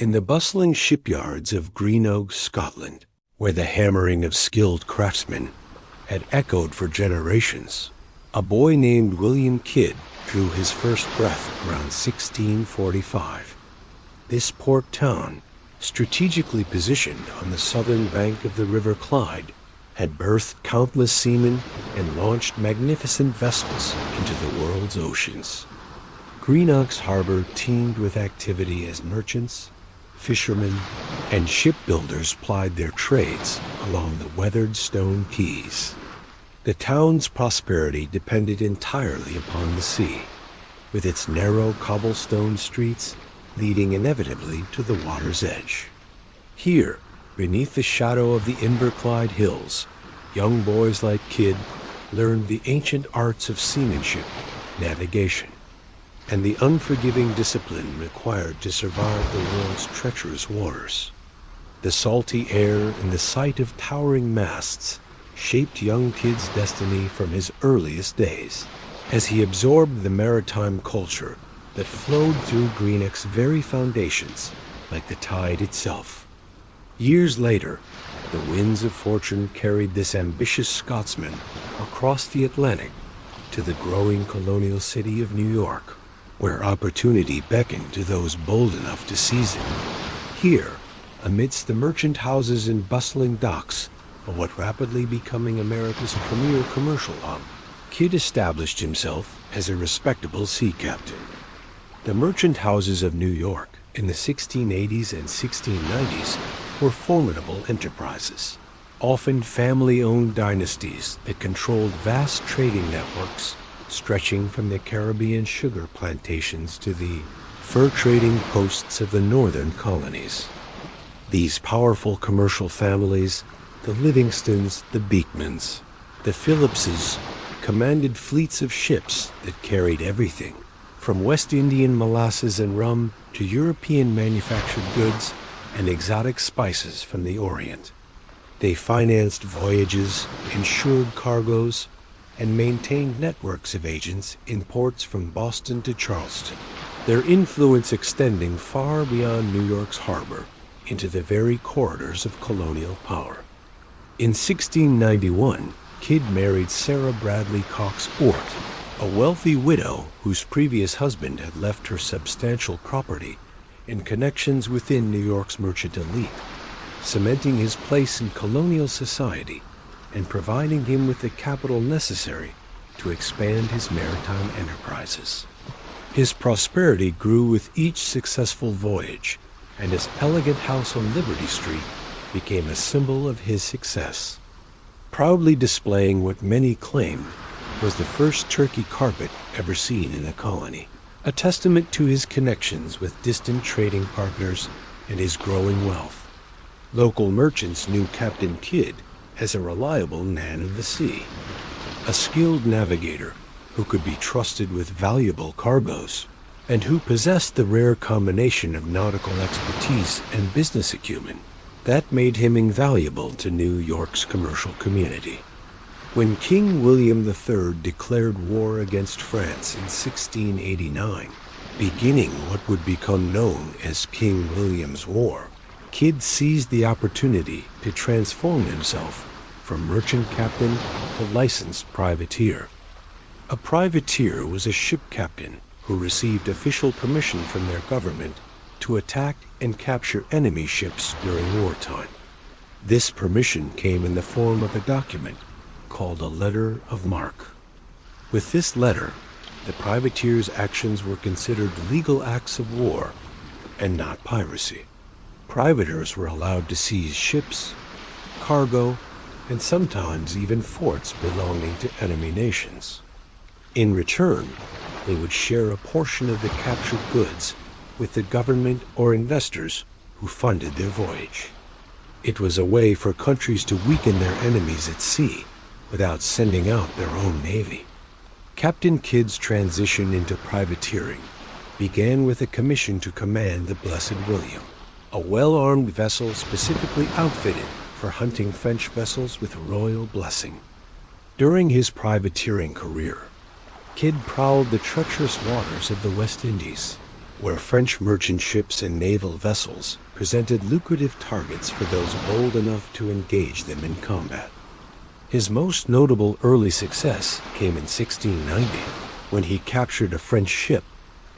In the bustling shipyards of Greenogue, Scotland, where the hammering of skilled craftsmen had echoed for generations, a boy named William Kidd drew his first breath around 1645. This port town, strategically positioned on the southern bank of the River Clyde, had birthed countless seamen and launched magnificent vessels into the world's oceans. Greenogue's harbor teemed with activity as merchants, fishermen, and shipbuilders plied their trades along the weathered stone quays. The town's prosperity depended entirely upon the sea, with its narrow cobblestone streets leading inevitably to the water's edge. Here, beneath the shadow of the Inverclyde Hills, young boys like Kidd learned the ancient arts of seamanship, navigation, and the unforgiving discipline required to survive the world's treacherous waters. The salty air and the sight of towering masts shaped young Kidd's destiny from his earliest days, as he absorbed the maritime culture that flowed through Greenock's very foundations like the tide itself. Years later, the winds of fortune carried this ambitious Scotsman across the Atlantic to the growing colonial city of New York, where opportunity beckoned to those bold enough to seize it. Here, amidst the merchant houses and bustling docks of what rapidly becoming America's premier commercial hub, Kidd established himself as a respectable sea captain. The merchant houses of New York in the 1680s and 1690s were formidable enterprises, often family-owned dynasties that controlled vast trading networks stretching from the Caribbean sugar plantations to the fur-trading posts of the northern colonies. These powerful commercial families, the Livingstons, the Beekmans, the Phillipses, commanded fleets of ships that carried everything from West Indian molasses and rum to European manufactured goods and exotic spices from the Orient. They financed voyages, insured cargoes, and maintained networks of agents in ports from Boston to Charleston, their influence extending far beyond New York's harbor into the very corridors of colonial power. In 1691, Kidd married Sarah Bradley Cox Ort, a wealthy widow whose previous husband had left her substantial property and connections within New York's merchant elite, cementing his place in colonial society and providing him with the capital necessary to expand his maritime enterprises. His prosperity grew with each successful voyage, and his elegant house on Liberty Street became a symbol of his success, proudly displaying what many claimed was the first Turkey carpet ever seen in the colony, a testament to his connections with distant trading partners and his growing wealth. Local merchants knew Captain Kidd as a reliable man of the sea, a skilled navigator who could be trusted with valuable cargoes, and who possessed the rare combination of nautical expertise and business acumen that made him invaluable to New York's commercial community. When King William III declared war against France in 1689, beginning what would become known as King William's War, Kidd seized the opportunity to transform himself from merchant captain to licensed privateer. A privateer was a ship captain who received official permission from their government to attack and capture enemy ships during wartime. This permission came in the form of a document called a letter of marque. With this letter, the privateer's actions were considered legal acts of war and not piracy. Privateers were allowed to seize ships, cargo, and sometimes even forts belonging to enemy nations. In return, they would share a portion of the captured goods with the government or investors who funded their voyage. It was a way for countries to weaken their enemies at sea without sending out their own navy. Captain Kidd's transition into privateering began with a commission to command the Blessed William, a well-armed vessel specifically outfitted for hunting French vessels with royal blessing. During his privateering career, Kidd prowled the treacherous waters of the West Indies, where French merchant ships and naval vessels presented lucrative targets for those bold enough to engage them in combat. His most notable early success came in 1690, when he captured a French ship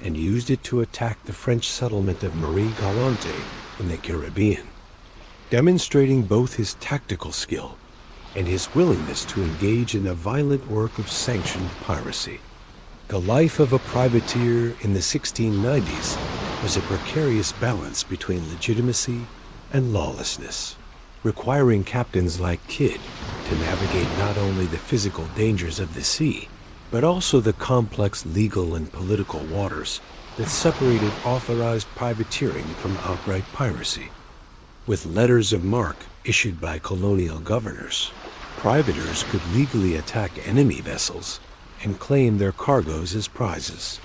and used it to attack the French settlement of Marie Galante in the Caribbean, demonstrating both his tactical skill and his willingness to engage in the violent work of sanctioned piracy. The life of a privateer in the 1690s was a precarious balance between legitimacy and lawlessness, requiring captains like Kidd to navigate not only the physical dangers of the sea, but also the complex legal and political waters that separated authorized privateering from outright piracy. With letters of marque issued by colonial governors, privateers could legally attack enemy vessels and claim their cargoes as prizes.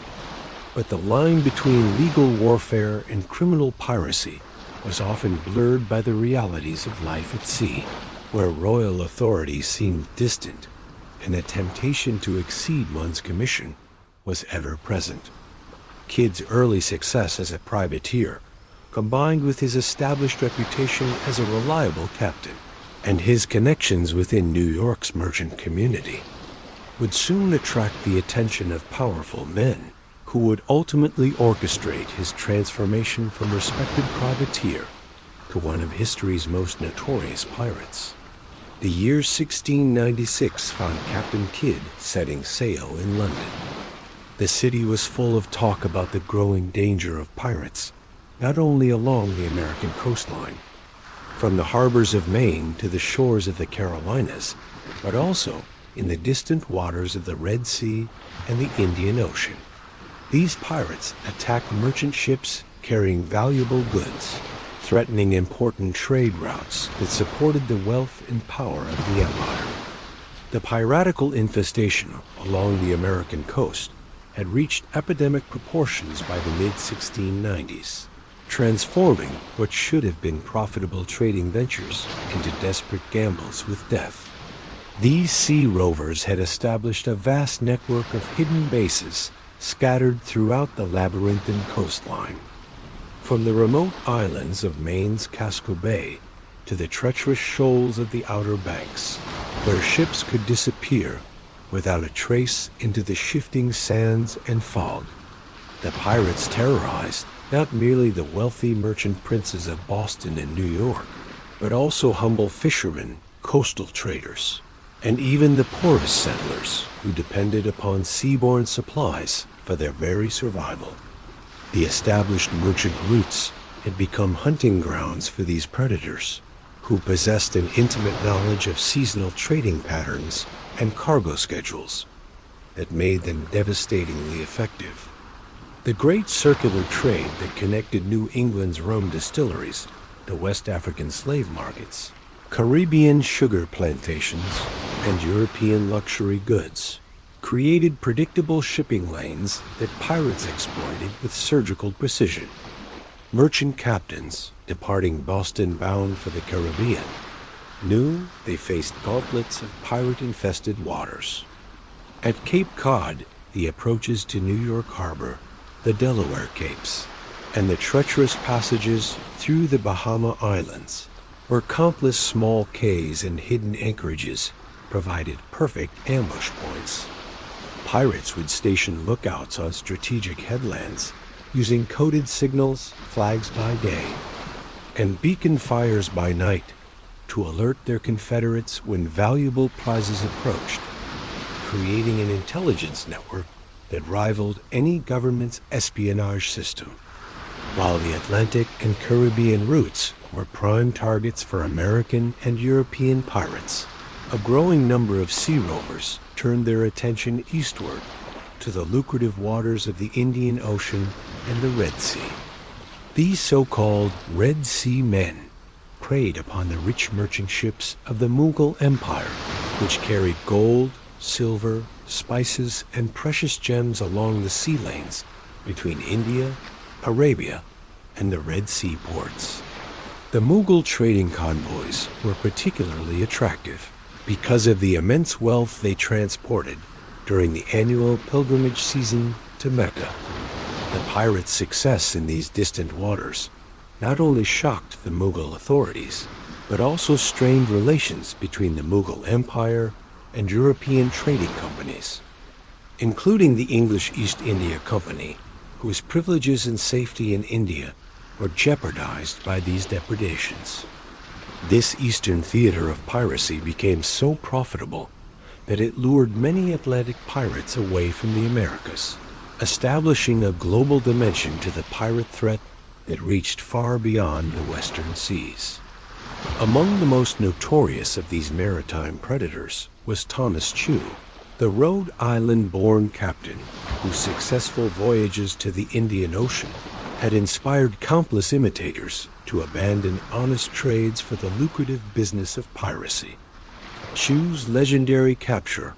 But the line between legal warfare and criminal piracy was often blurred by the realities of life at sea, where royal authority seemed distant and the temptation to exceed one's commission was ever present. Kidd's early success as a privateer, combined with his established reputation as a reliable captain and his connections within New York's merchant community, would soon attract the attention of powerful men who would ultimately orchestrate his transformation from respected privateer to one of history's most notorious pirates. The year 1696 found Captain Kidd setting sail in London. The city was full of talk about the growing danger of pirates, not only along the American coastline, from the harbors of Maine to the shores of the Carolinas, but also in the distant waters of the Red Sea and the Indian Ocean. These pirates attacked merchant ships carrying valuable goods, threatening important trade routes that supported the wealth and power of the empire. The piratical infestation along the American coast had reached epidemic proportions by the mid-1690s, transforming what should have been profitable trading ventures into desperate gambles with death. These sea rovers had established a vast network of hidden bases scattered throughout the labyrinthine coastline. From the remote islands of Maine's Casco Bay to the treacherous shoals of the Outer Banks, where ships could disappear without a trace into the shifting sands and fog, the pirates terrorized not merely the wealthy merchant princes of Boston and New York, but also humble fishermen, coastal traders, and even the poorest settlers who depended upon seaborne supplies for their very survival. The established merchant routes had become hunting grounds for these predators, who possessed an intimate knowledge of seasonal trading patterns and cargo schedules that made them devastatingly effective. The great circular trade that connected New England's rum distilleries to West African slave markets, Caribbean sugar plantations, and European luxury goods created predictable shipping lanes that pirates exploited with surgical precision. Merchant captains, departing Boston bound for the Caribbean, knew they faced gauntlets of pirate-infested waters. At Cape Cod, the approaches to New York Harbor, the Delaware Capes, and the treacherous passages through the Bahama Islands, where countless small cays and hidden anchorages provided perfect ambush points. Pirates would station lookouts on strategic headlands, using coded signals, flags by day, and beacon fires by night to alert their confederates when valuable prizes approached, creating an intelligence network that rivaled any government's espionage system. While the Atlantic and Caribbean routes were prime targets for American and European pirates, a growing number of sea rovers turned their attention eastward to the lucrative waters of the Indian Ocean and the Red Sea. These so-called Red Sea men preyed upon the rich merchant ships of the Mughal Empire, which carried gold, silver, spices, and precious gems along the sea lanes between India, Arabia, and the Red Sea ports. The Mughal trading convoys were particularly attractive because of the immense wealth they transported during the annual pilgrimage season to Mecca. The pirates' success in these distant waters not only shocked the Mughal authorities, but also strained relations between the Mughal Empire and European trading companies, including the English East India Company, whose privileges and safety in India were jeopardized by these depredations. This eastern theater of piracy became so profitable that it lured many Atlantic pirates away from the Americas, establishing a global dimension to the pirate threat that reached far beyond the western seas. Among the most notorious of these maritime predators was Thomas Chew, the Rhode Island-born captain whose successful voyages to the Indian Ocean had inspired countless imitators to abandon honest trades for the lucrative business of piracy. Chew's legendary capture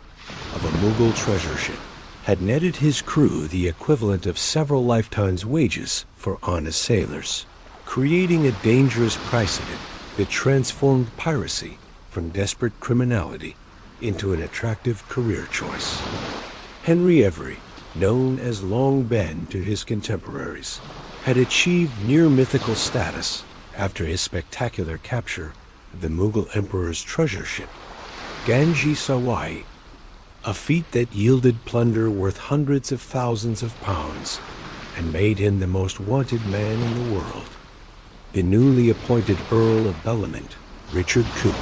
of a Mughal treasure ship had netted his crew the equivalent of several lifetimes' wages for honest sailors, creating a dangerous precedent that transformed piracy from desperate criminality into an attractive career choice. Henry Every, known as Long Ben to his contemporaries, had achieved near-mythical status after his spectacular capture of the Mughal Emperor's treasure ship, Ganji Sawai, a feat that yielded plunder worth hundreds of thousands of pounds and made him the most wanted man in the world. The newly appointed Earl of Bellamont, Richard Coote,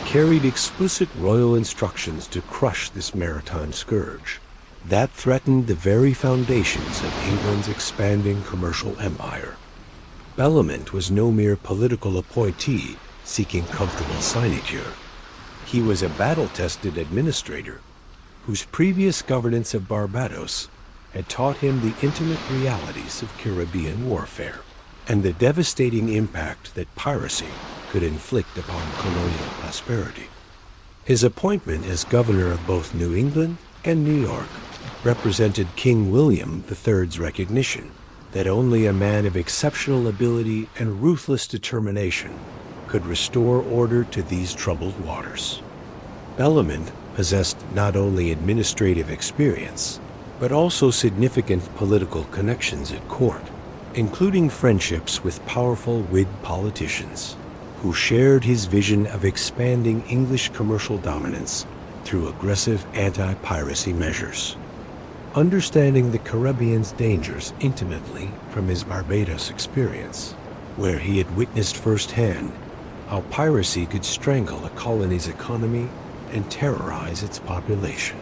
carried explicit royal instructions to crush this maritime scourge that threatened the very foundations of England's expanding commercial empire. Bellamont was no mere political appointee seeking comfortable sinecure. He was a battle-tested administrator whose previous governance of Barbados had taught him the intimate realities of Caribbean warfare and the devastating impact that piracy could inflict upon colonial prosperity. His appointment as governor of both New England and New York represented King William III's recognition that only a man of exceptional ability and ruthless determination could restore order to these troubled waters. Bellamont possessed not only administrative experience, but also significant political connections at court, including friendships with powerful Whig politicians who shared his vision of expanding English commercial dominance through aggressive anti-piracy measures. Understanding the Caribbean's dangers intimately from his Barbados experience, where he had witnessed firsthand how piracy could strangle a colony's economy and terrorize its population,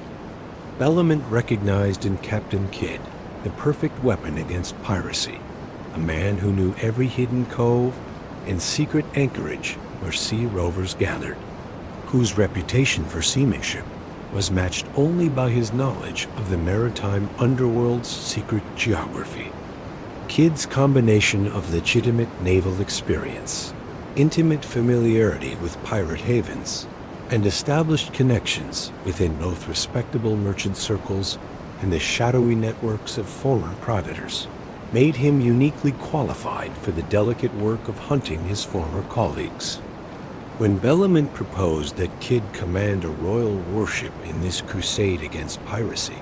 Bellamont recognized in Captain Kidd the perfect weapon against piracy, a man who knew every hidden cove and secret anchorage where sea rovers gathered, whose reputation for seamanship was matched only by his knowledge of the maritime underworld's secret geography. Kidd's combination of legitimate naval experience, intimate familiarity with pirate havens, and established connections within both respectable merchant circles and the shadowy networks of former predators made him uniquely qualified for the delicate work of hunting his former colleagues. When Bellamont proposed that Kidd command a royal warship in this crusade against piracy,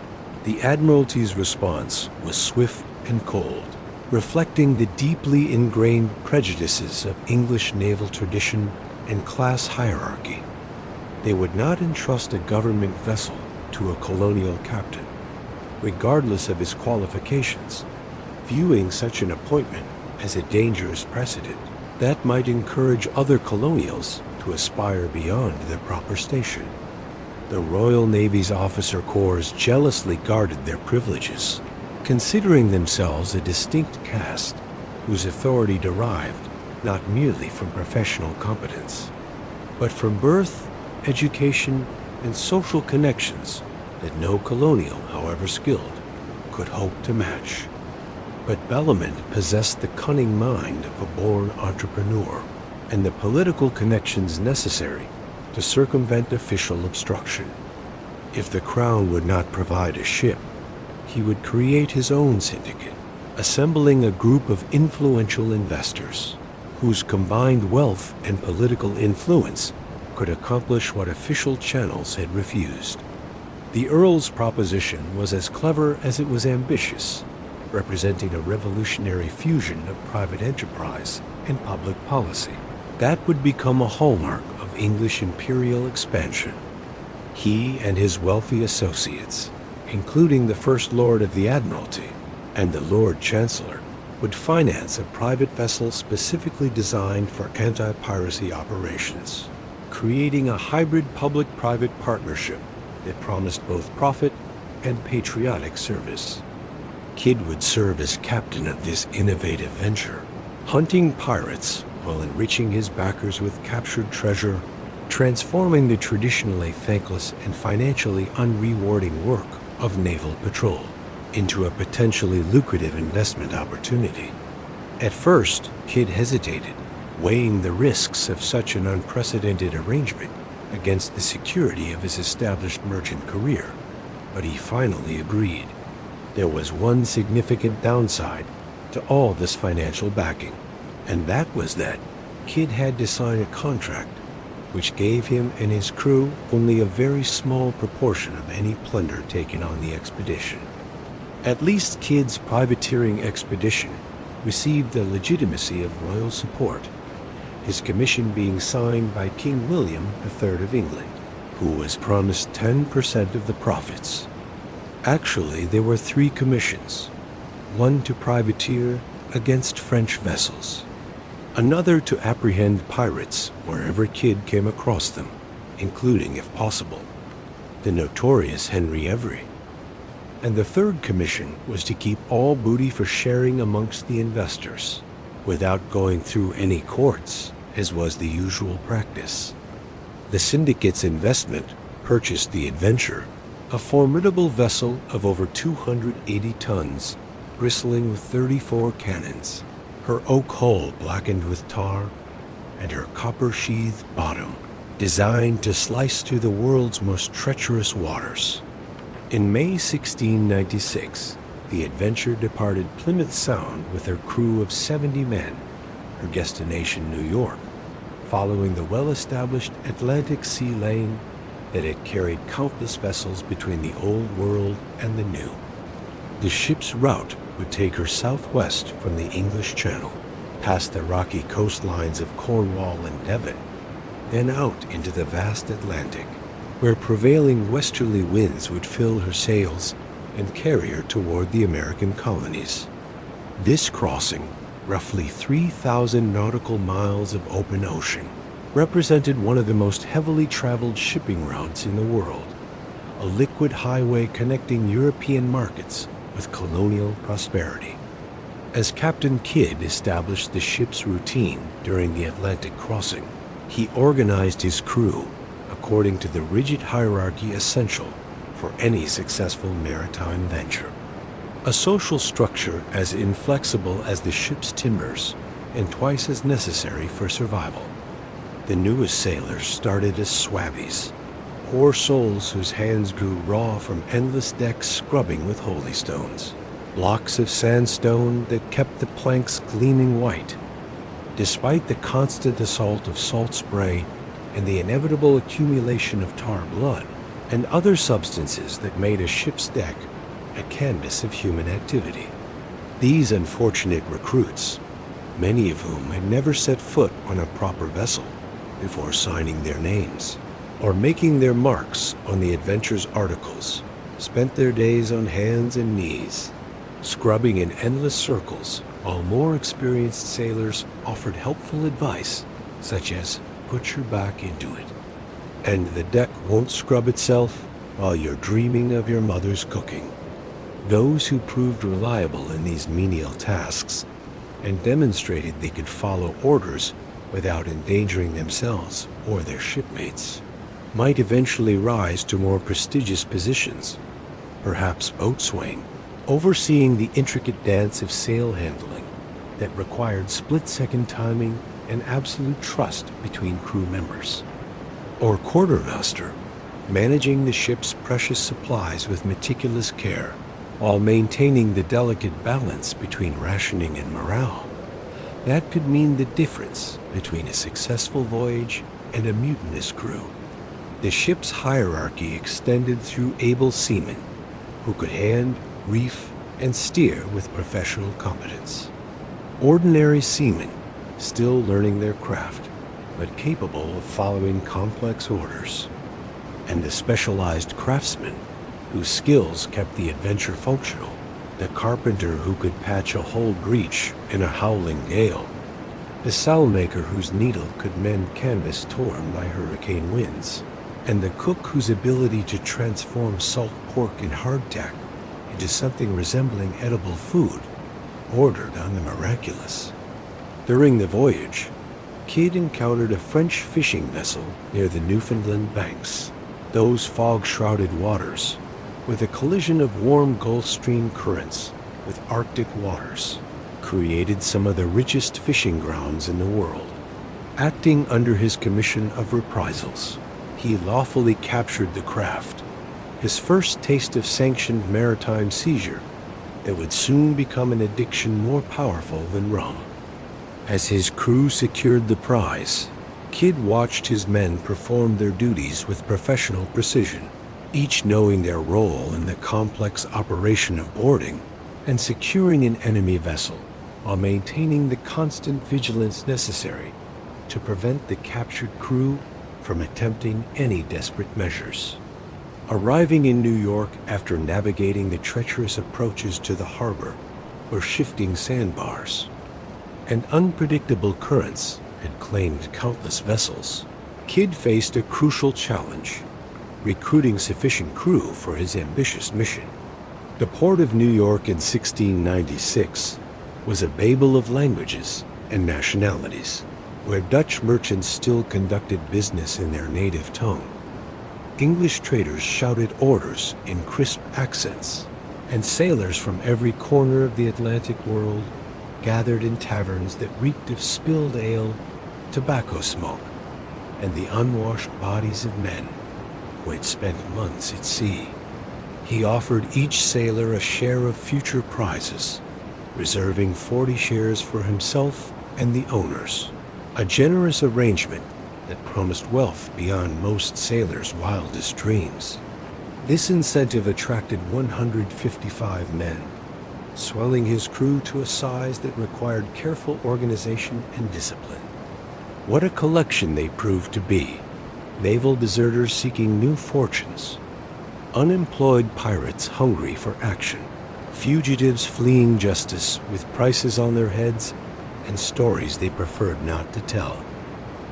the Admiralty's response was swift and cold, reflecting the deeply ingrained prejudices of English naval tradition and class hierarchy. They would not entrust a government vessel to a colonial captain, regardless of his qualifications, viewing such an appointment as a dangerous precedent that might encourage other colonials to aspire beyond their proper station. The Royal Navy's officer corps jealously guarded their privileges, considering themselves a distinct caste whose authority derived not merely from professional competence, but from birth, education, and social connections that no colonial, however skilled, could hope to match. But Bellamont possessed the cunning mind of a born entrepreneur and the political connections necessary to circumvent official obstruction. If the Crown would not provide a ship, he would create his own syndicate, assembling a group of influential investors whose combined wealth and political influence could accomplish what official channels had refused. The Earl's proposition was as clever as it was ambitious, representing a revolutionary fusion of private enterprise and public policy. That would become a hallmark of English imperial expansion. He and his wealthy associates, including the First Lord of the Admiralty and the Lord Chancellor, would finance a private vessel specifically designed for anti-piracy operations, creating a hybrid public-private partnership that promised both profit and patriotic service. Kidd would serve as captain of this innovative venture, hunting pirates while enriching his backers with captured treasure, transforming the traditionally thankless and financially unrewarding work of naval patrol into a potentially lucrative investment opportunity. At first, Kidd hesitated, weighing the risks of such an unprecedented arrangement against the security of his established merchant career, but he finally agreed. There was one significant downside to all this financial backing, and that was that Kidd had to sign a contract which gave him and his crew only a very small proportion of any plunder taken on the expedition. At least Kidd's privateering expedition received the legitimacy of royal support, his commission being signed by King William III of England, who was promised 10% of the profits. Actually, there were 3 commissions, one to privateer against French vessels, another to apprehend pirates wherever Kidd came across them, including, if possible, the notorious Henry Every. And the 3rd commission was to keep all booty for sharing amongst the investors, without going through any courts, as was the usual practice. The syndicate's investment purchased the Adventure, a formidable vessel of over 280 tons, bristling with 34 cannons, her oak hull blackened with tar, and her copper-sheathed bottom designed to slice through the world's most treacherous waters. In May 1696, the Adventure departed Plymouth Sound with her crew of 70 men, her destination New York, following the well-established Atlantic sea lane that had carried countless vessels between the Old World and the New. The ship's route would take her southwest from the English Channel, past the rocky coastlines of Cornwall and Devon, then out into the vast Atlantic, where prevailing westerly winds would fill her sails and carry her toward the American colonies. This crossing, roughly 3,000 nautical miles of open ocean, represented one of the most heavily traveled shipping routes in the world, a liquid highway connecting European markets with colonial prosperity. As Captain Kidd established the ship's routine during the Atlantic crossing, he organized his crew according to the rigid hierarchy essential for any successful maritime venture. A social structure as inflexible as the ship's timbers and twice as necessary for survival. The newest sailors started as swabbies, poor souls whose hands grew raw from endless decks scrubbing with holy stones, blocks of sandstone that kept the planks gleaming white. Despite the constant assault of salt spray and the inevitable accumulation of tar blood and other substances that made a ship's deck a canvas of human activity, these unfortunate recruits, many of whom had never set foot on a proper vessel before signing their names or making their marks on the Adventure's articles, spent their days on hands and knees, scrubbing in endless circles, while more experienced sailors offered helpful advice, such as, put your back into it, and the deck won't scrub itself while you're dreaming of your mother's cooking. Those who proved reliable in these menial tasks and demonstrated they could follow orders without endangering themselves or their shipmates might eventually rise to more prestigious positions, perhaps boatswain, overseeing the intricate dance of sail handling that required split-second timing and absolute trust between crew members, or quartermaster, managing the ship's precious supplies with meticulous care while maintaining the delicate balance between rationing and morale. That could mean the difference between a successful voyage and a mutinous crew. The ship's hierarchy extended through able seamen who could hand, reef, and steer with professional competence. Ordinary seamen, still learning their craft, but capable of following complex orders. And the specialized craftsman, whose skills kept the adventure functional, the carpenter who could patch a whole breach in a howling gale, the sailmaker whose needle could mend canvas torn by hurricane winds, and the cook whose ability to transform salt pork and hardtack into something resembling edible food bordered on the miraculous. During the voyage, Kidd encountered a French fishing vessel near the Newfoundland banks. Those fog-shrouded waters, with a collision of warm Gulf Stream currents with Arctic waters, created some of the richest fishing grounds in the world. Acting under his commission of reprisals, he lawfully captured the craft, his first taste of sanctioned maritime seizure that would soon become an addiction more powerful than rum. As his crew secured the prize, Kidd watched his men perform their duties with professional precision, each knowing their role in the complex operation of boarding and securing an enemy vessel, while maintaining the constant vigilance necessary to prevent the captured crew from attempting any desperate measures. Arriving in New York after navigating the treacherous approaches to the harbor where shifting sandbars and unpredictable currents had claimed countless vessels, Kidd faced a crucial challenge: recruiting sufficient crew for his ambitious mission. The port of New York in 1696 was a babel of languages and nationalities, where Dutch merchants still conducted business in their native tongue. English traders shouted orders in crisp accents, and sailors from every corner of the Atlantic world gathered in taverns that reeked of spilled ale, tobacco smoke, and the unwashed bodies of men who had spent months at sea. He offered each sailor a share of future prizes, reserving 40 shares for himself and the owners, a generous arrangement that promised wealth beyond most sailors' wildest dreams. This incentive attracted 155 men, swelling his crew to a size that required careful organization and discipline. What a collection they proved to be: naval deserters seeking new fortunes, unemployed pirates hungry for action, fugitives fleeing justice with prices on their heads and stories they preferred not to tell,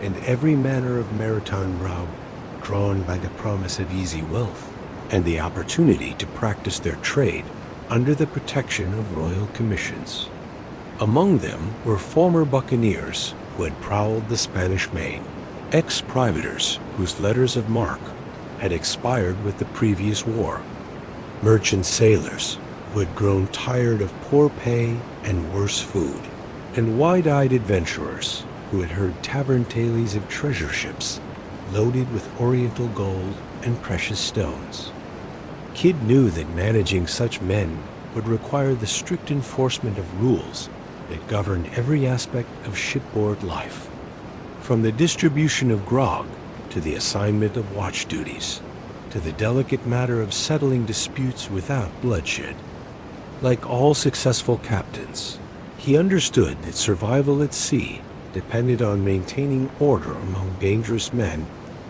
and every manner of maritime route drawn by the promise of easy wealth and the opportunity to practice their trade under the protection of royal commissions. Among them were former buccaneers who had prowled the Spanish Main, ex-privaters whose letters of marque had expired with the previous war, merchant sailors who had grown tired of poor pay and worse food, and wide-eyed adventurers who had heard tavern tales of treasure ships loaded with oriental gold and precious stones. Kidd knew that managing such men would require the strict enforcement of rules that govern every aspect of shipboard life, from the distribution of grog to the assignment of watch duties, to the delicate matter of settling disputes without bloodshed. Like all successful captains, he understood that survival at sea depended on maintaining order among dangerous men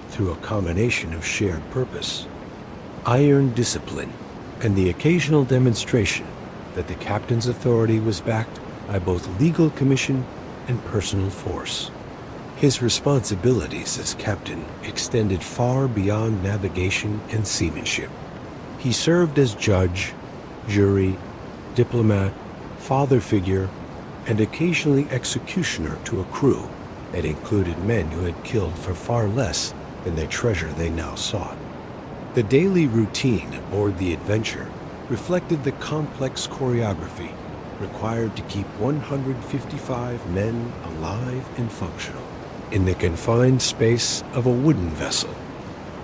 through a combination of shared purpose, iron discipline, and the occasional demonstration that the captain's authority was backed by both legal commission and personal force. His responsibilities as captain extended far beyond navigation and seamanship. He served as judge, jury, diplomat, father figure, and occasionally executioner to a crew that included men who had killed for far less than the treasure they now sought. The daily routine aboard the Adventure reflected the complex choreography required to keep 155 men alive and functional in the confined space of a wooden vessel.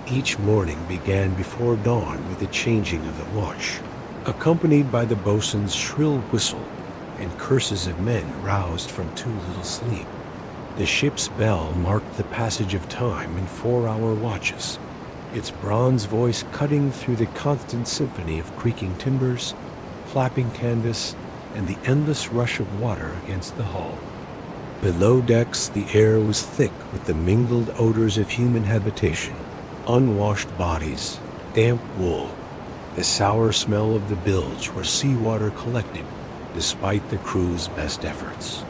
Each morning began before dawn with the changing of the watch, accompanied by the boatswain's shrill whistle and curses of men roused from too little sleep. The ship's bell marked the passage of time in 4-hour watches, its bronze voice cutting through the constant symphony of creaking timbers, flapping canvas, and the endless rush of water against the hull. Below decks, the air was thick with the mingled odors of human habitation, unwashed bodies, damp wool, the sour smell of the bilge where seawater collected despite the crew's best efforts,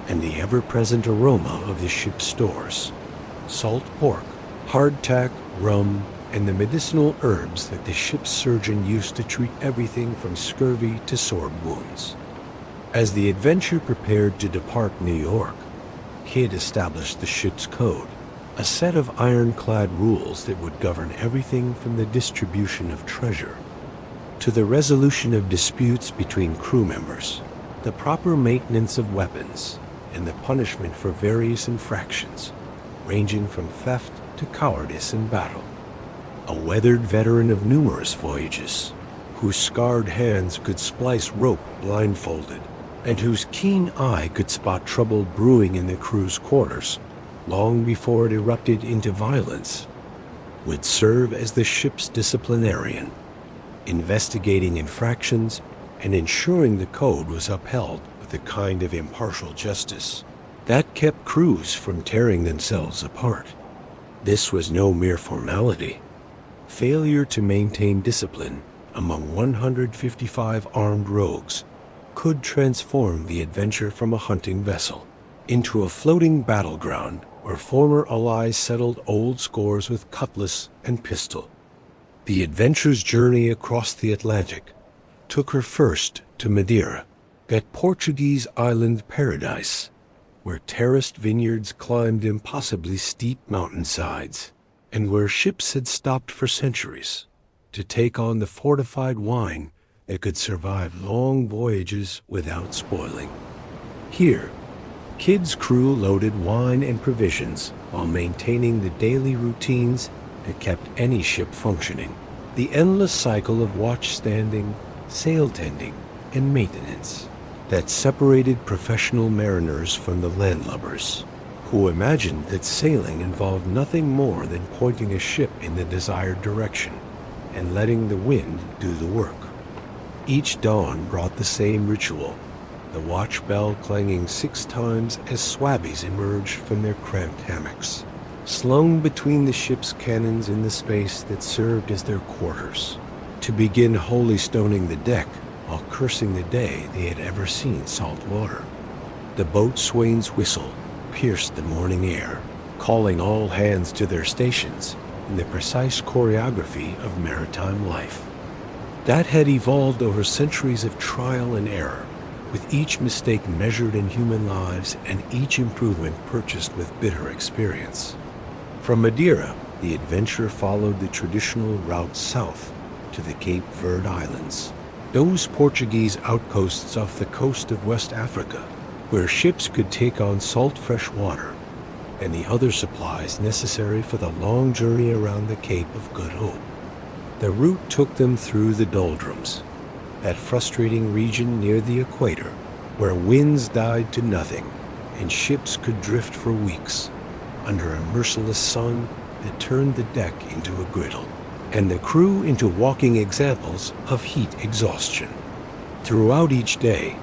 and the ever-present aroma of the ship's stores, salt pork, hardtack, rum, and the medicinal herbs that the ship's surgeon used to treat everything from scurvy to sword wounds. As the Adventure prepared to depart New York, Kidd established the ship's code, a set of ironclad rules that would govern everything from the distribution of treasure to the resolution of disputes between crew members, the proper maintenance of weapons, and the punishment for various infractions, ranging from theft to cowardice in battle. A weathered veteran of numerous voyages, whose scarred hands could splice rope blindfolded, and whose keen eye could spot trouble brewing in the crew's quarters long before it erupted into violence, would serve as the ship's disciplinarian, investigating infractions and ensuring the code was upheld with a kind of impartial justice that kept crews from tearing themselves apart. This was no mere formality. Failure to maintain discipline among 155 armed rogues could transform the Adventure from a hunting vessel into a floating battleground where former allies settled old scores with cutlass and pistol. The Adventure's journey across the Atlantic took her first to Madeira, that Portuguese island paradise, where terraced vineyards climbed impossibly steep mountainsides, and where ships had stopped for centuries to take on the fortified wine that could survive long voyages without spoiling. Here, Kidd's crew loaded wine and provisions while maintaining the daily routines that kept any ship functioning. The endless cycle of watch-standing, sail-tending, and maintenance that separated professional mariners from the landlubbers, who imagined that sailing involved nothing more than pointing a ship in the desired direction and letting the wind do the work. Each dawn brought the same ritual, the watch bell clanging 6 times as swabbies emerged from their cramped hammocks, slung between the ship's cannons in the space that served as their quarters, to begin holy stoning the deck while cursing the day they had ever seen salt water. The boatswain's whistle pierced the morning air, calling all hands to their stations in the precise choreography of maritime life. That had evolved over centuries of trial and error, with each mistake measured in human lives and each improvement purchased with bitter experience. From Madeira, the Adventure followed the traditional route south to the Cape Verde Islands, those Portuguese outposts off the coast of West Africa, where ships could take on salt fresh water and the other supplies necessary for the long journey around the Cape of Good Hope. The route took them through the doldrums, that frustrating region near the equator, where winds died to nothing and ships could drift for weeks under a merciless sun that turned the deck into a griddle, and the crew into walking examples of heat exhaustion. Throughout each day,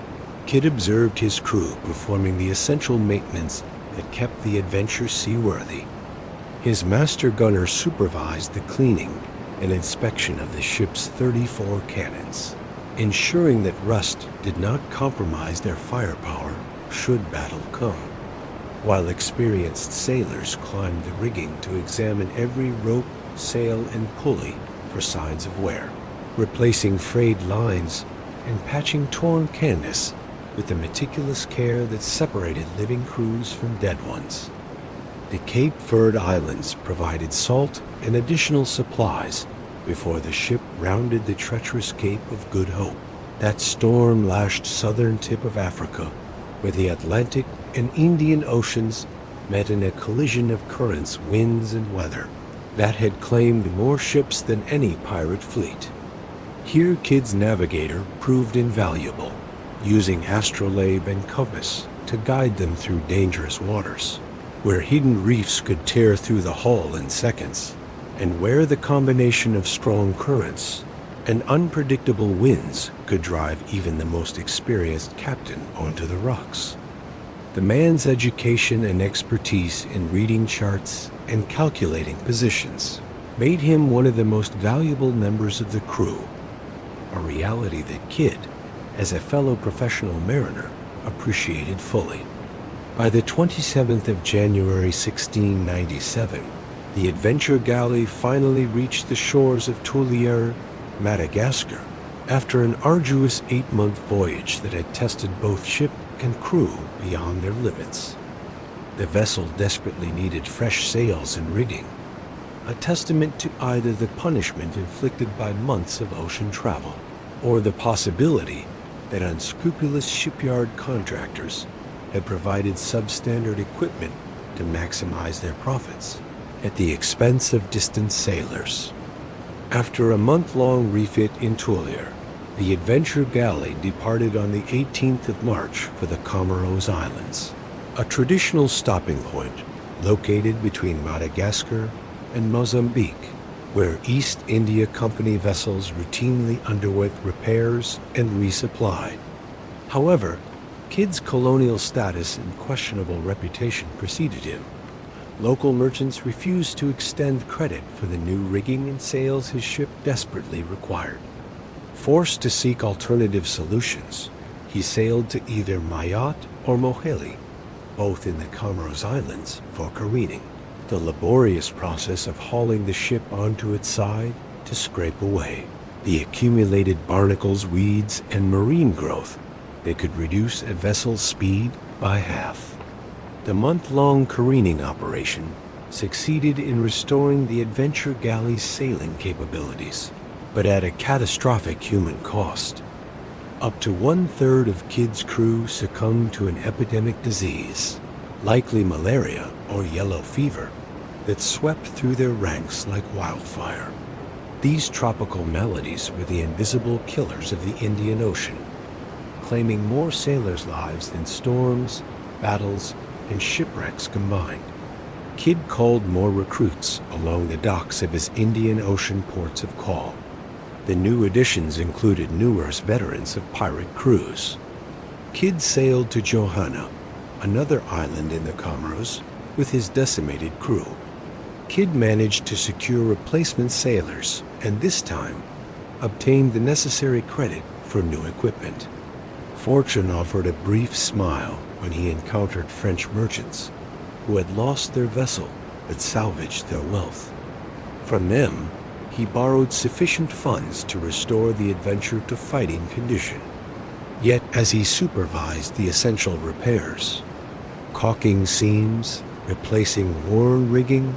Kidd observed his crew performing the essential maintenance that kept the Adventure seaworthy. His master gunner supervised the cleaning and inspection of the ship's 34 cannons, ensuring that rust did not compromise their firepower should battle come, while experienced sailors climbed the rigging to examine every rope, sail, and pulley for signs of wear, replacing frayed lines and patching torn canvas with the meticulous care that separated living crews from dead ones. The Cape Verde Islands provided salt and additional supplies before the ship rounded the treacherous Cape of Good Hope, that storm-lashed southern tip of Africa, where the Atlantic and Indian Oceans met in a collision of currents, winds, and weather that had claimed more ships than any pirate fleet. Here Kidd's navigator proved invaluable, using astrolabe and compass to guide them through dangerous waters, where hidden reefs could tear through the hull in seconds, and where the combination of strong currents, and unpredictable winds could drive even the most experienced captain onto the rocks. The man's education and expertise in reading charts and calculating positions made him one of the most valuable members of the crew, a reality that Kidd, as a fellow professional mariner, appreciated fully. By the 27th of January 1697, the adventure galley finally reached the shores of Tulier, Madagascar, after an arduous 8-month voyage that had tested both ship and crew beyond their limits. The vessel desperately needed fresh sails and rigging, a testament to either the punishment inflicted by months of ocean travel or the possibility that unscrupulous shipyard contractors had provided substandard equipment to maximize their profits at the expense of distant sailors. After a month-long refit in Tulier, the adventure galley departed on the 18th of March for the Comoros Islands, a traditional stopping point located between Madagascar and Mozambique, where East India Company vessels routinely underwent repairs and resupply. However, Kidd's colonial status and questionable reputation preceded him. Local merchants refused to extend credit for the new rigging and sails his ship desperately required. Forced to seek alternative solutions, he sailed to either Mayotte or Moheli, both in the Comoros Islands, for careening, the laborious process of hauling the ship onto its side to scrape away the accumulated barnacles, weeds, and marine growth that could reduce a vessel's speed by half. The month-long careening operation succeeded in restoring the adventure galley's sailing capabilities, but at a catastrophic human cost. Up to 1/3 of Kidd's crew succumbed to an epidemic disease, likely malaria or yellow fever, that swept through their ranks like wildfire. These tropical maladies were the invisible killers of the Indian Ocean, claiming more sailors' lives than storms, battles, and shipwrecks combined. Kidd called more recruits along the docks of his Indian Ocean ports of call. The new additions included numerous veterans of pirate crews. Kidd sailed to Johanna, another island in the Comoros, with his decimated crew. Kidd managed to secure replacement sailors and this time obtained the necessary credit for new equipment. Fortune offered a brief smile when he encountered French merchants who had lost their vessel but salvaged their wealth. From them, he borrowed sufficient funds to restore the adventure to fighting condition. Yet as he supervised the essential repairs, caulking seams, replacing worn rigging,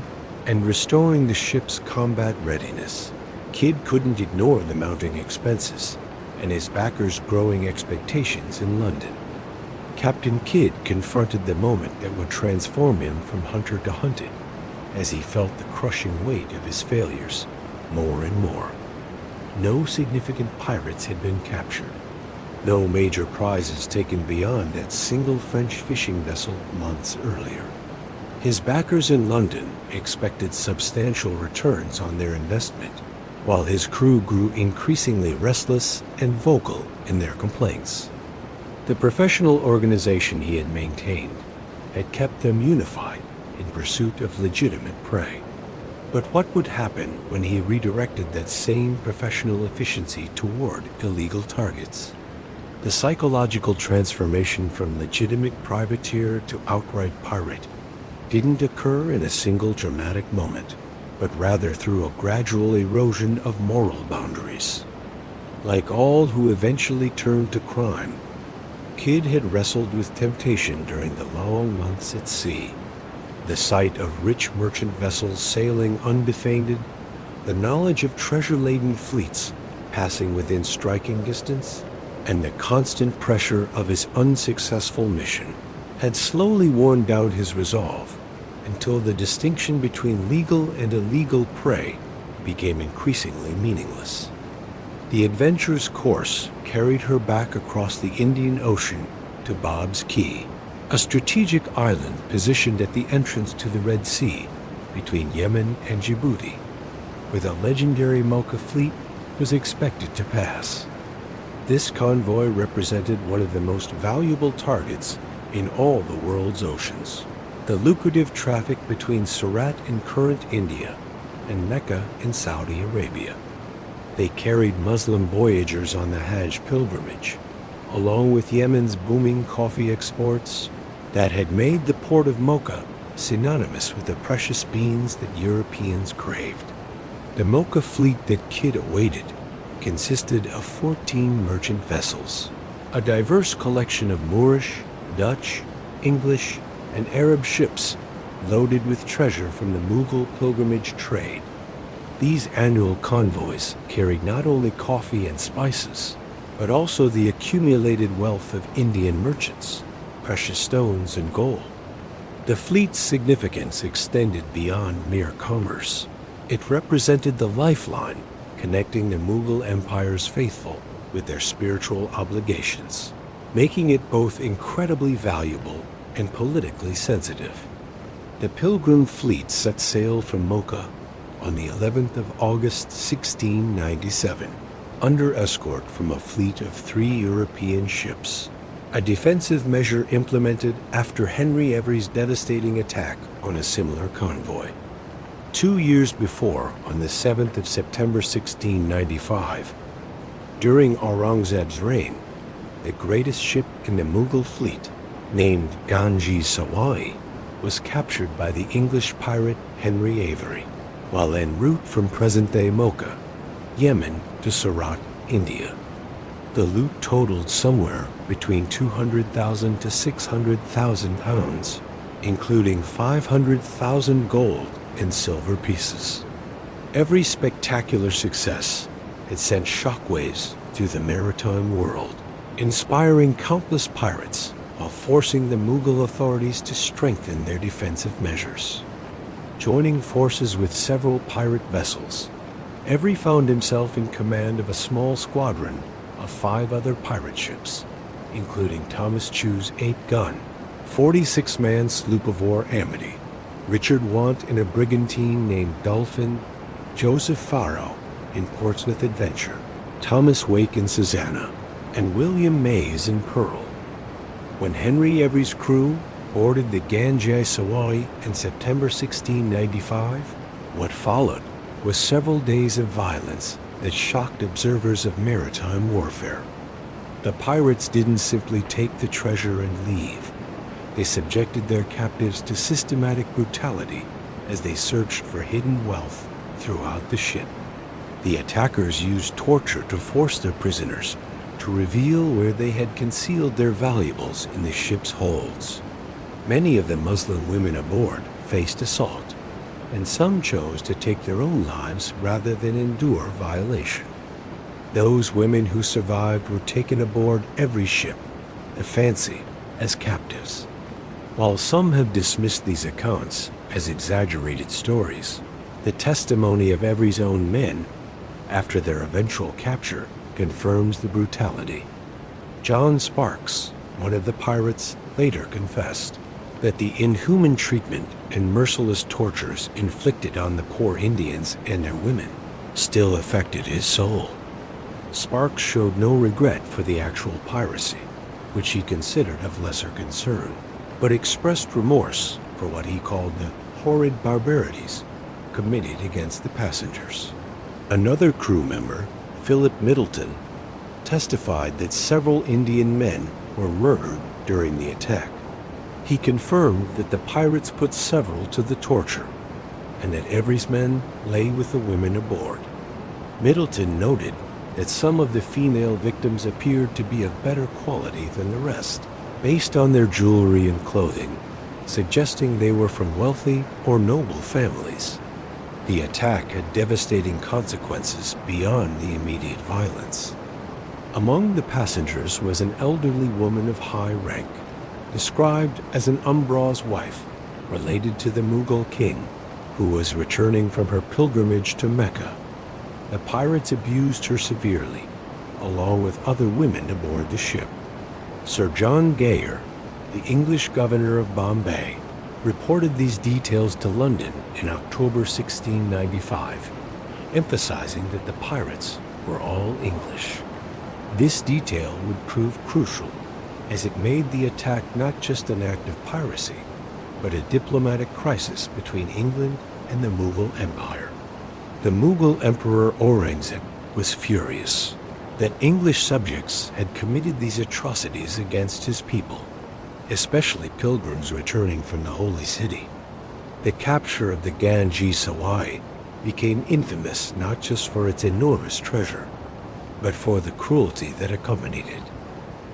and restoring the ship's combat readiness, Kidd couldn't ignore the mounting expenses and his backers' growing expectations in London. Captain Kidd confronted the moment that would transform him from hunter to hunted as he felt the crushing weight of his failures more and more. No significant pirates had been captured. No major prizes taken beyond that single French fishing vessel months earlier. His backers in London expected substantial returns on their investment, while his crew grew increasingly restless and vocal in their complaints. The professional organization he had maintained had kept them unified in pursuit of legitimate prey. But what would happen when he redirected that same professional efficiency toward illegal targets? The psychological transformation from legitimate privateer to outright pirate didn't occur in a single dramatic moment, but rather through a gradual erosion of moral boundaries. Like all who eventually turned to crime, Kidd had wrestled with temptation during the long months at sea. The sight of rich merchant vessels sailing undefended, the knowledge of treasure-laden fleets passing within striking distance, and the constant pressure of his unsuccessful mission had slowly worn down his resolve until the distinction between legal and illegal prey became increasingly meaningless. The adventure's course carried her back across the Indian Ocean to Bob's Key, a strategic island positioned at the entrance to the Red Sea between Yemen and Djibouti. With a legendary Mocha fleet was expected to pass. This convoy represented one of the most valuable targets in all the world's oceans. The lucrative traffic between Surat in current India and Mecca in Saudi Arabia. They carried Muslim voyagers on the Hajj pilgrimage, along with Yemen's booming coffee exports that had made the port of Mocha synonymous with the precious beans that Europeans craved. The Mocha fleet that Kidd awaited consisted of 14 merchant vessels, a diverse collection of Moorish, Dutch, English, and Arab ships loaded with treasure from the Mughal pilgrimage trade. These annual convoys carried not only coffee and spices, but also the accumulated wealth of Indian merchants, precious stones, and gold. The fleet's significance extended beyond mere commerce. It represented the lifeline connecting the Mughal Empire's faithful with their spiritual obligations, making it both incredibly valuable and politically sensitive. The pilgrim fleet set sail from Mocha on the 11th of August 1697, under escort from a fleet of 3 European ships, a defensive measure implemented after Henry Every's devastating attack on a similar convoy. 2 years before, on the 7th of September 1695, during Aurangzeb's reign, the greatest ship in the Mughal fleet, named Ganges Sawai, was captured by the English pirate Henry Avery, while en route from present-day Mocha, Yemen, to Surat, India. The loot totaled somewhere between 200,000 to 600,000 pounds, including 500,000 gold and silver pieces. Every spectacular success had sent shockwaves through the maritime world, inspiring countless pirates while forcing the Mughal authorities to strengthen their defensive measures. Joining forces with several pirate vessels, Every found himself in command of a small squadron of 5 other pirate ships, including Thomas Chew's 8-gun, 46-man sloop of war Amity, Richard Want in a brigantine named Dolphin, Joseph Farrow in Portsmouth Adventure, Thomas Wake in Susanna, and William Mays in Pearl. When Henry Every's crew boarded the Ganges Sawai in September 1695, what followed was several days of violence that shocked observers of maritime warfare. The pirates didn't simply take the treasure and leave. They subjected their captives to systematic brutality as they searched for hidden wealth throughout the ship. The attackers used torture to force their prisoners to reveal where they had concealed their valuables in the ship's holds. Many of the Muslim women aboard faced assault, and some chose to take their own lives rather than endure violation. Those women who survived were taken aboard every ship, the Fancy, as captives. While some have dismissed these accounts as exaggerated stories, the testimony of Every's own men after their eventual capture confirms the brutality. John Sparks, one of the pirates, later confessed that the inhuman treatment and merciless tortures inflicted on the poor Indians and their women still affected his soul. Sparks showed no regret for the actual piracy, which he considered of lesser concern, but expressed remorse for what he called the horrid barbarities committed against the passengers. Another crew member, Philip Middleton, testified that several Indian men were murdered during the attack. He confirmed that the pirates put several to the torture, and that Every's men lay with the women aboard. Middleton noted that some of the female victims appeared to be of better quality than the rest, based on their jewelry and clothing, suggesting they were from wealthy or noble families. The attack had devastating consequences beyond the immediate violence. Among the passengers was an elderly woman of high rank, described as an Umbraw's wife, related to the Mughal king, who was returning from her pilgrimage to Mecca. The pirates abused her severely, along with other women aboard the ship. Sir John Gayer, the English governor of Bombay, reported these details to London in October 1695, emphasizing that the pirates were all English. This detail would prove crucial, as it made the attack not just an act of piracy, but a diplomatic crisis between England and the Mughal Empire. The Mughal Emperor Aurangzeb was furious that English subjects had committed these atrocities against his people, especially pilgrims returning from the Holy City. The capture of the Ganges Sawai became infamous not just for its enormous treasure, but for the cruelty that accompanied it.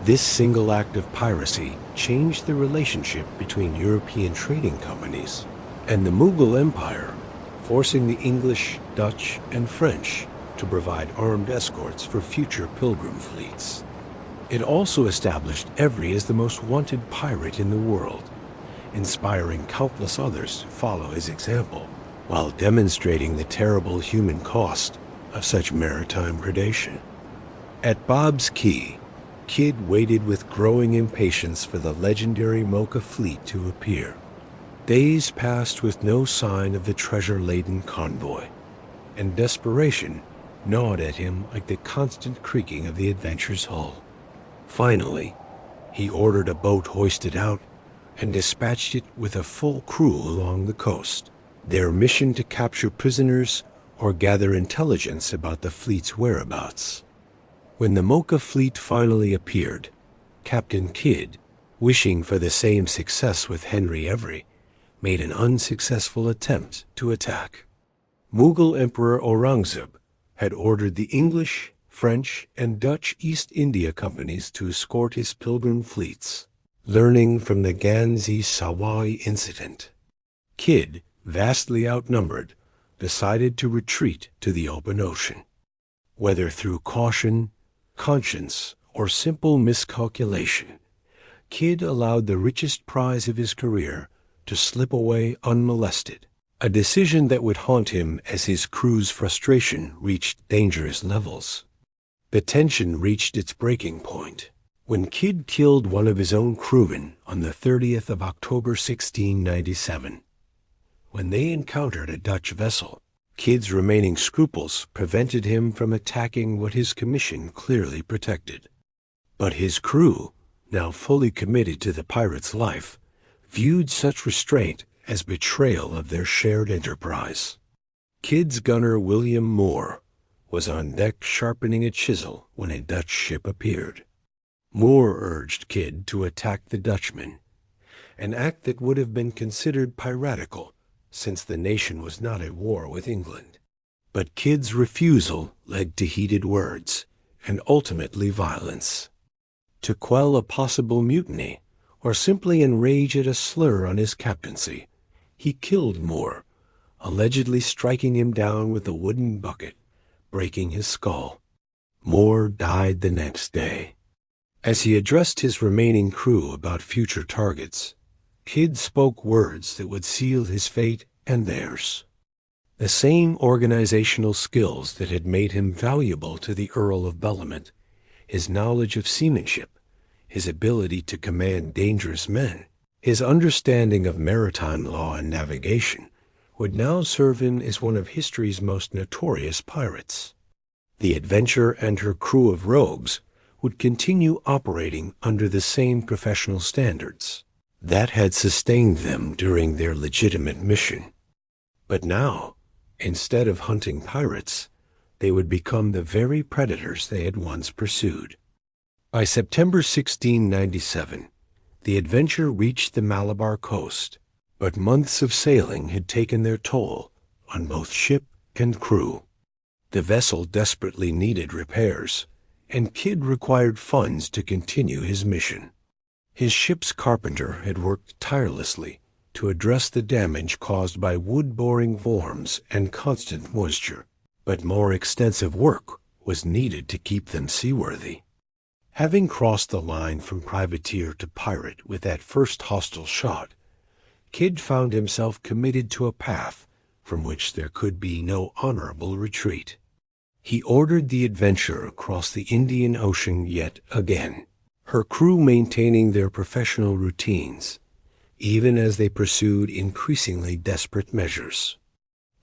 This single act of piracy changed the relationship between European trading companies and the Mughal Empire, forcing the English, Dutch, and French to provide armed escorts for future pilgrim fleets. It also established Evry as the most wanted pirate in the world, inspiring countless others to follow his example, while demonstrating the terrible human cost of such maritime predation. At Bob's Key, Kidd waited with growing impatience for the legendary Mocha fleet to appear. Days passed with no sign of the treasure-laden convoy, and desperation gnawed at him like the constant creaking of the Adventure's hull. Finally, he ordered a boat hoisted out and dispatched it with a full crew along the coast, their mission to capture prisoners or gather intelligence about the fleet's whereabouts. When the Mocha fleet finally appeared, Captain Kidd, wishing for the same success with Henry Evry, made an unsuccessful attempt to attack. Mughal Emperor Aurangzeb had ordered the English, French, and Dutch East India companies to escort his pilgrim fleets. Learning from the Ganges Sawai incident, Kidd, vastly outnumbered, decided to retreat to the open ocean. Whether through caution, conscience, or simple miscalculation, Kidd allowed the richest prize of his career to slip away unmolested, a decision that would haunt him as his crew's frustration reached dangerous levels. The tension reached its breaking point when Kidd killed one of his own crewmen on the 30th of October 1697. When they encountered a Dutch vessel, Kidd's remaining scruples prevented him from attacking what his commission clearly protected. But his crew, now fully committed to the pirate's life, viewed such restraint as betrayal of their shared enterprise. Kidd's gunner William Moore was on deck sharpening a chisel when a Dutch ship appeared. Moore urged Kidd to attack the Dutchman, an act that would have been considered piratical since the nation was not at war with England. But Kidd's refusal led to heated words and ultimately violence. To quell a possible mutiny, or simply enrage at a slur on his captaincy, he killed Moore, allegedly striking him down with a wooden bucket, breaking his skull. Moore died the next day. As he addressed his remaining crew about future targets, Kidd spoke words that would seal his fate and theirs. The same organizational skills that had made him valuable to the Earl of Bellamont, his knowledge of seamanship, his ability to command dangerous men, his understanding of maritime law and navigation, would now serve him as one of history's most notorious pirates. The Adventure and her crew of rogues would continue operating under the same professional standards that had sustained them during their legitimate mission. But now, instead of hunting pirates, they would become the very predators they had once pursued. By September 1697, the Adventure reached the Malabar coast, but months of sailing had taken their toll on both ship and crew. The vessel desperately needed repairs, and Kidd required funds to continue his mission. His ship's carpenter had worked tirelessly to address the damage caused by wood-boring forms and constant moisture, but more extensive work was needed to keep them seaworthy. Having crossed the line from privateer to pirate with that first hostile shot, Kidd found himself committed to a path from which there could be no honorable retreat. He ordered the Adventure across the Indian Ocean yet again, her crew maintaining their professional routines, even as they pursued increasingly desperate measures.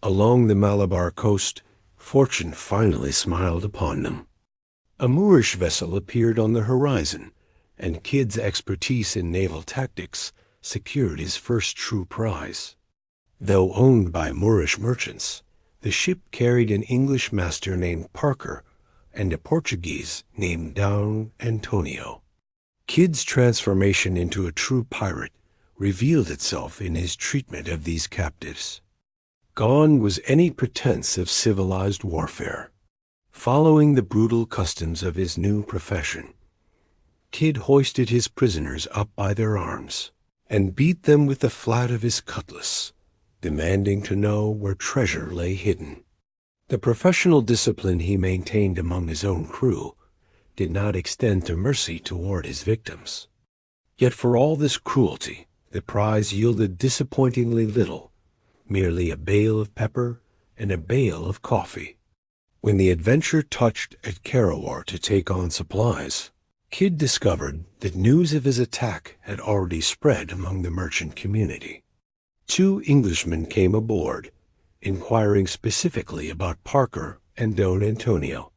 Along the Malabar coast, fortune finally smiled upon them. A Moorish vessel appeared on the horizon, and Kidd's expertise in naval tactics secured his first true prize. Though owned by Moorish merchants, the ship carried an English master named Parker and a Portuguese named Dom Antonio. Kidd's transformation into a true pirate revealed itself in his treatment of these captives. Gone was any pretense of civilized warfare. Following the brutal customs of his new profession, Kidd hoisted his prisoners up by their arms and beat them with the flat of his cutlass, demanding to know where treasure lay hidden. The professional discipline he maintained among his own crew did not extend to mercy toward his victims. Yet for all this cruelty, the prize yielded disappointingly little, merely a bale of pepper and a bale of coffee. When the adventure touched at Karawar to take on supplies, Kidd discovered that news of his attack had already spread among the merchant community. 2 Englishmen came aboard, inquiring specifically about Parker and Don Antonio.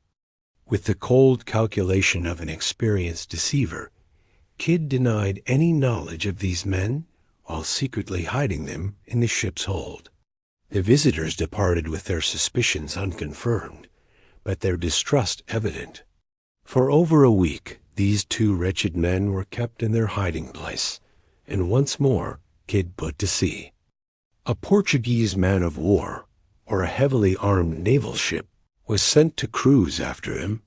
With the cold calculation of an experienced deceiver, Kidd denied any knowledge of these men while secretly hiding them in the ship's hold. The visitors departed with their suspicions unconfirmed, but their distrust evident. For over a week, these 2 wretched men were kept in their hiding place, and once more Kidd put to sea. A Portuguese man-of-war, or a heavily armed naval ship, was sent to cruise after him,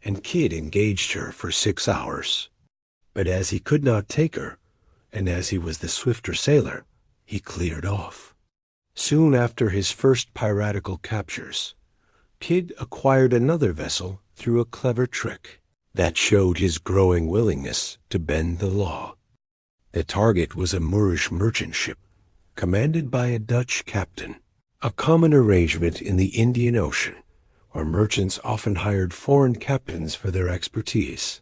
and Kidd engaged her for 6 hours. But as he could not take her, and as he was the swifter sailor, he cleared off. Soon after his first piratical captures, Kidd acquired another vessel through a clever trick that showed his growing willingness to bend the law. The target was a Moorish merchant ship, commanded by a Dutch captain, a common arrangement in the Indian Ocean, where merchants often hired foreign captains for their expertise.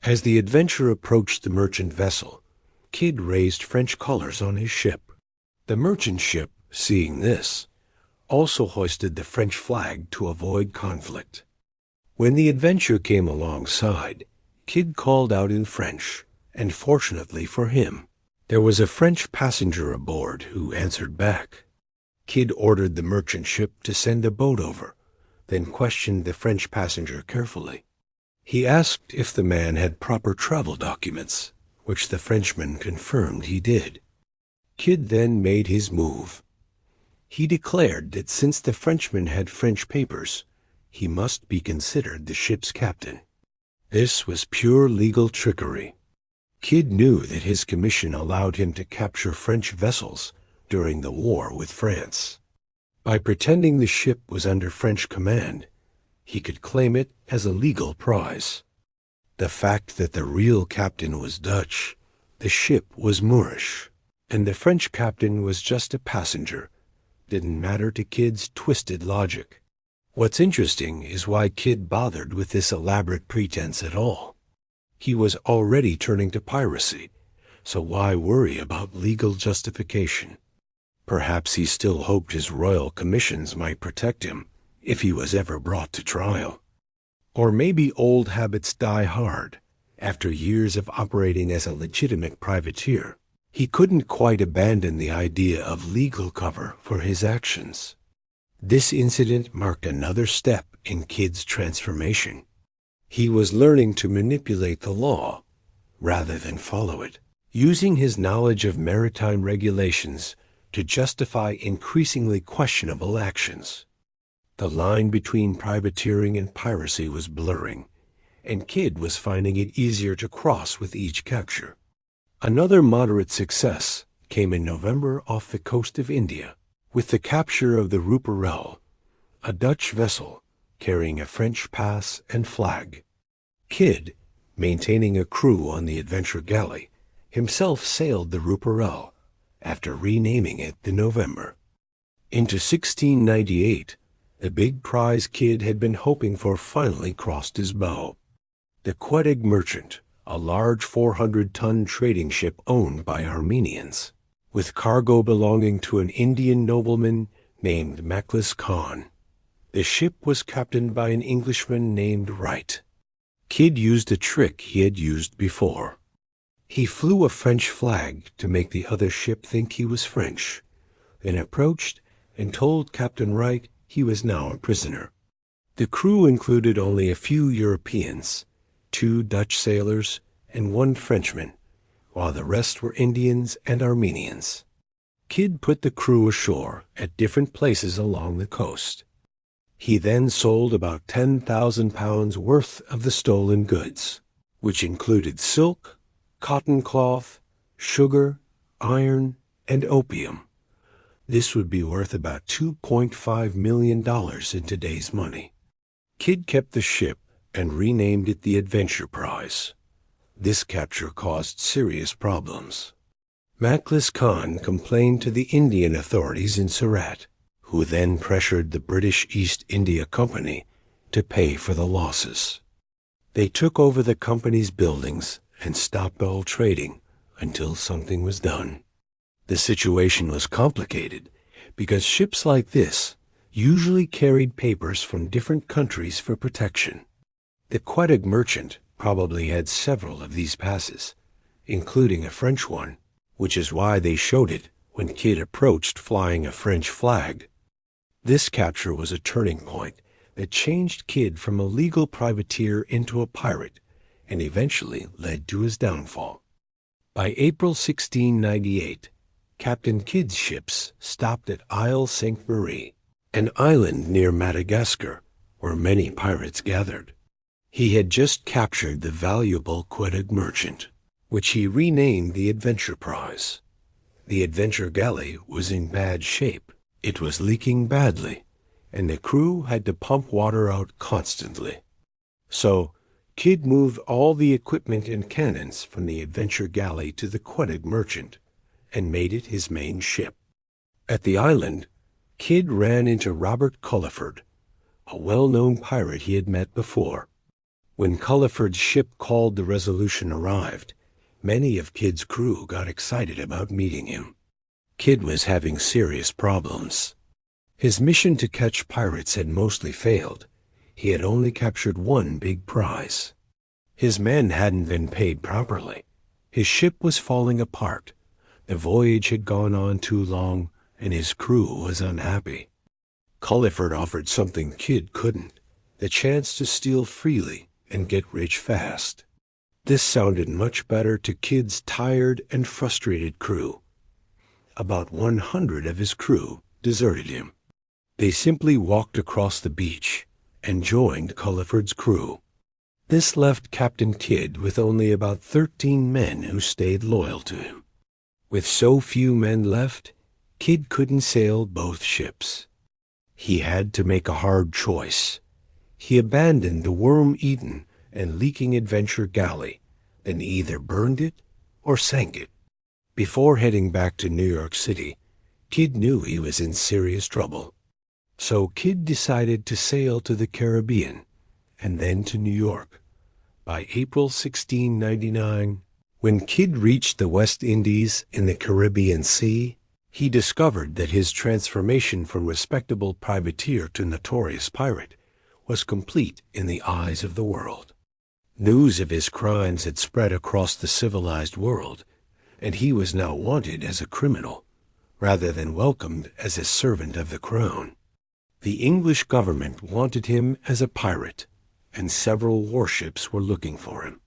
As the adventure approached the merchant vessel, Kidd raised French colors on his ship. The merchant ship, seeing this, also hoisted the French flag to avoid conflict. When the adventure came alongside, Kidd called out in French, and fortunately for him, there was a French passenger aboard who answered back. Kidd ordered the merchant ship to send a boat over, then questioned the French passenger carefully. He asked if the man had proper travel documents, which the Frenchman confirmed he did. Kidd then made his move. He declared that since the Frenchman had French papers, he must be considered the ship's captain. This was pure legal trickery. Kidd knew that his commission allowed him to capture French vessels during the war with France. By pretending the ship was under French command, he could claim it as a legal prize. The fact that the real captain was Dutch, the ship was Moorish, and the French captain was just a passenger didn't matter to Kidd's twisted logic. What's interesting is why Kidd bothered with this elaborate pretense at all. He was already turning to piracy, so why worry about legal justification? Perhaps he still hoped his royal commissions might protect him if he was ever brought to trial. Or maybe old habits die hard. After years of operating as a legitimate privateer, he couldn't quite abandon the idea of legal cover for his actions. This incident marked another step in Kidd's transformation. He was learning to manipulate the law rather than follow it, using his knowledge of maritime regulations to justify increasingly questionable actions. The line between privateering and piracy was blurring, and Kidd was finding it easier to cross with each capture. Another moderate success came in November off the coast of India, with the capture of the Ruparel, a Dutch vessel carrying a French pass and flag. Kidd, maintaining a crew on the adventure galley, himself sailed the Ruparel after renaming it the November. Into 1698, the big prize Kidd had been hoping for finally crossed his bow. The Quedig Merchant, a large 400-ton trading ship owned by Armenians, with cargo belonging to an Indian nobleman named Machlis Khan. The ship was captained by an Englishman named Wright. Kidd used a trick he had used before. He flew a French flag to make the other ship think he was French, then approached and told Captain Wright he was now a prisoner. The crew included only a few Europeans, 2 Dutch sailors, and 1 Frenchman, while the rest were Indians and Armenians. Kidd put the crew ashore at different places along the coast. He then sold about 10,000 pounds worth of the stolen goods, which included silk, cotton cloth, sugar, iron, and opium. This would be worth about $2.5 million in today's money. Kidd kept the ship and renamed it the Adventure Prize. This capture caused serious problems. Maklis Khan complained to the Indian authorities in Surat, who then pressured the British East India Company to pay for the losses. They took over the company's buildings and stopped all trading until something was done. The situation was complicated because ships like this usually carried papers from different countries for protection. The Quedagh merchant probably had several of these passes, including a French one, which is why they showed it when Kidd approached flying a French flag. This capture was a turning point that changed Kidd from a legal privateer into a pirate and eventually led to his downfall. By April 1698, Captain Kidd's ships stopped at Isle Sainte-Marie, an island near Madagascar where many pirates gathered. He had just captured the valuable Quedagh merchant, which he renamed the Adventure Prize. The adventure galley was in bad shape. It was leaking badly, and the crew had to pump water out constantly. So, Kidd moved all the equipment and cannons from the adventure galley to the Quedagh merchant and made it his main ship. At the island, Kidd ran into Robert Culliford, a well-known pirate he had met before. When Culliford's ship called the Resolution arrived, many of Kidd's crew got excited about meeting him. Kidd was having serious problems. His mission to catch pirates had mostly failed. He had only captured 1 big prize. His men hadn't been paid properly. His ship was falling apart. The voyage had gone on too long, and his crew was unhappy. Culliford offered something Kidd couldn't, the chance to steal freely and get rich fast. This sounded much better to Kidd's tired and frustrated crew. About 100 of his crew deserted him. They simply walked across the beach and joined Culliford's crew. This left Captain Kidd with only about 13 men who stayed loyal to him. With so few men left, Kidd couldn't sail both ships. He had to make a hard choice. He abandoned the worm-eaten and leaking adventure galley, then either burned it or sank it. Before heading back to New York City, Kidd knew he was in serious trouble. So Kidd decided to sail to the Caribbean and then to New York. By April 1699, when Kidd reached the West Indies in the Caribbean Sea, he discovered that his transformation from respectable privateer to notorious pirate was complete in the eyes of the world. News of his crimes had spread across the civilized world, and he was now wanted as a criminal, rather than welcomed as a servant of the crown. The English government wanted him as a pirate, and several warships were looking for him.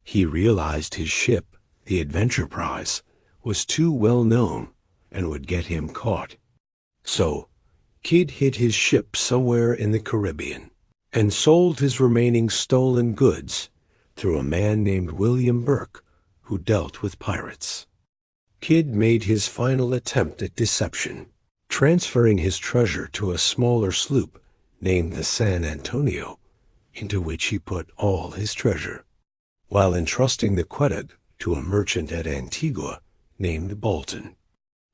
He realized his ship, the Adventure Prize, was too well known and would get him caught. So, Kidd hid his ship somewhere in the Caribbean and sold his remaining stolen goods through a man named William Burke, who dealt with pirates. Kidd made his final attempt at deception, transferring his treasure to a smaller sloop named the San Antonio, into which he put all his treasure, while entrusting the Quedagh to a merchant at Antigua named Bolton.